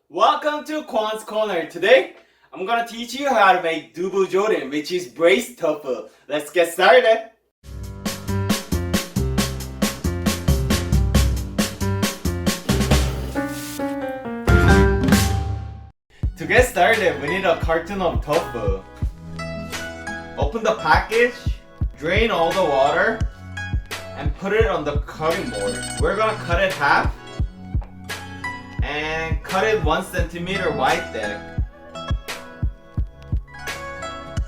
Welcome to Kwon's Corner. Today, I'm gonna teach you how to make Dubu Jorim, which is braised tofu. Let's get started. To get started, we need a carton of tofu. Open the package, drain all the water, and put it on the cutting board. We're gonna cut it half and cut it 1 centimeter wide thick.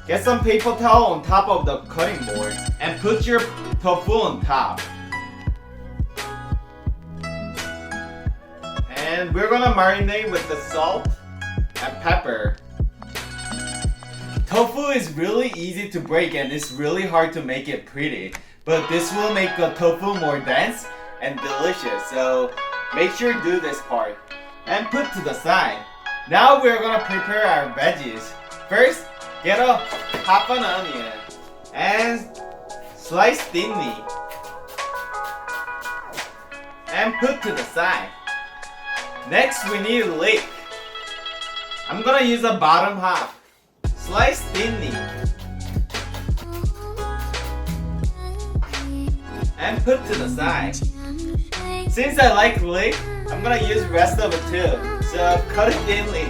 Get some paper towel on top of the cutting board and put your tofu on top. And we're gonna marinate with the salt and pepper. Tofu is really easy to break and it's really hard to make it pretty. But this will make the tofu more dense and delicious, so make sure to do this part. And put to the side. Now we're gonna prepare our veggies. First, get a half an onion and slice thinly. And put to the side. Next we need leek. I'm gonna use the bottom half. Slice thinly. And put to the side. Since I like leek, I'm gonna use the rest of it too. So cut it thinly.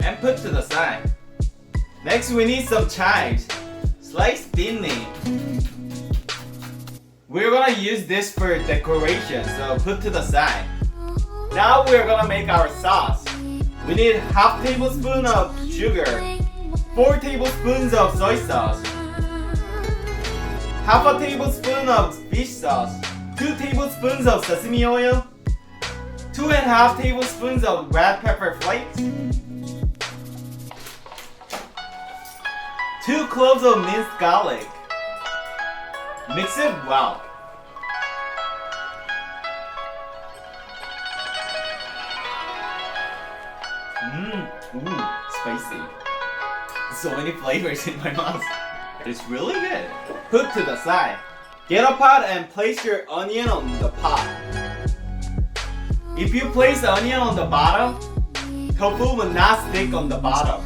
And put to the side. Next we need some chives. Slice thinly. We're gonna use this for decoration, so put to the side. Now we're gonna make our sauce. We need half tablespoon of sugar, 4 tablespoons of soy sauce, half a tablespoon of fish sauce, 2 tablespoons of sesame oil, 2.5 tablespoons of red pepper flakes, 2 cloves of minced garlic. Mix it well. Ooh, spicy. So many flavors in my mouth. It's really good. Put to the side. Get a pot and place your onion on the pot. If you place the onion on the bottom, tofu will not stick on the bottom.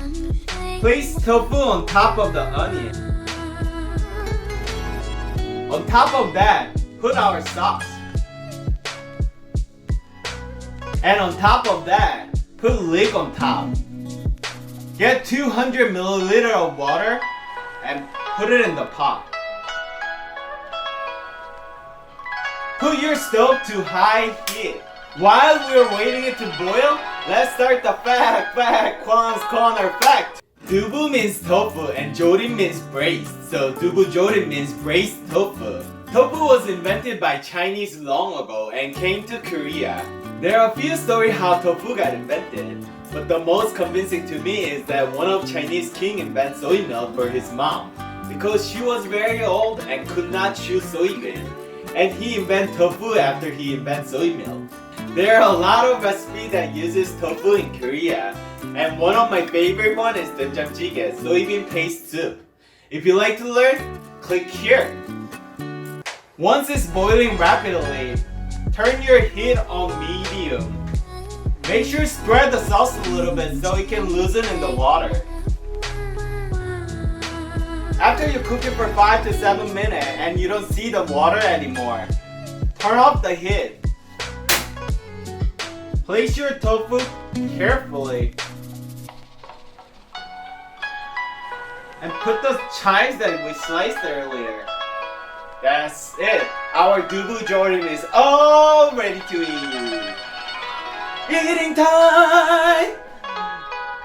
Place tofu on top of the onion. On top of that, put our sauce. And on top of that, put leek on top. Get 200 milliliters of water and put it in the pot. Put your stove to high heat. While we're waiting it to boil, let's start the Kwon's Corner fact. Dubu means tofu and Jorim means braised, so Dubu Jorim means braised tofu. Tofu was invented by Chinese long ago and came to Korea. There are a few stories how tofu got invented, but the most convincing to me is that one of Chinese king invented soy milk for his mom because she was very old and could not chew soybean, and he invented tofu after he invented soy milk. There are a lot of recipes that uses tofu in Korea, and one of my favorite one is the jjimjjigae, soybean paste soup. If you like to learn, click here. Once it's boiling rapidly, turn your heat on medium. Make sure to spread the sauce a little bit so it can loosen in the water. After you cook it for 5 to 7 minutes and you don't see the water anymore, turn off the heat. Place your tofu carefully and put the chives that we sliced earlier. That's it. Our Dubu Jorim is all ready to eat. Eating time!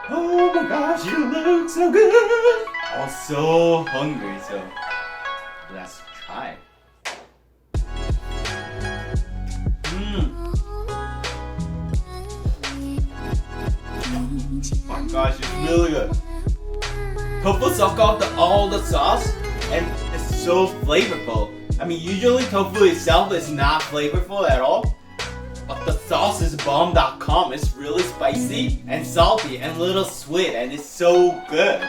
Oh my gosh, you look so good! I'm so hungry, so let's try. Oh my gosh, it's really good. Tofu suck out all the sauce and it's so flavorful. I mean, usually tofu itself is not flavorful at all, but the sauce is bomb.com. It's really spicy and salty and a little sweet and it's so good.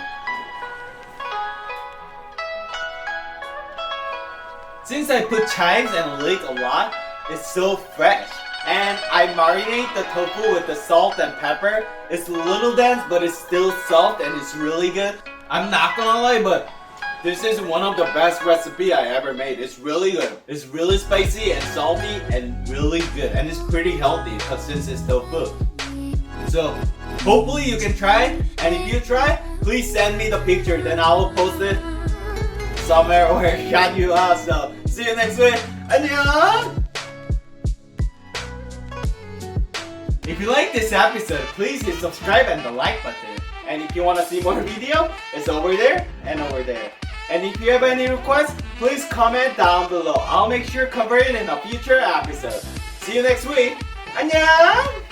Since I put chives and leek a lot, it's so fresh. And I marinate the tofu with the salt and pepper. It's a little dense, but it's still soft and it's really good. I'm not gonna lie, but this is one of the best recipe I ever made. It's really good. It's really spicy and salty and really good. And it's pretty healthy because since it's tofu. So hopefully you can try it. And if you try, please send me the picture. Then I will post it somewhere where I shot you out. So see you next week. 안녕! If you like this episode, please hit subscribe and the like button. And if you want to see more video, it's over there and over there. And if you have any requests, please comment down below. I'll make sure to cover it in a future episode. See you next week. 안녕!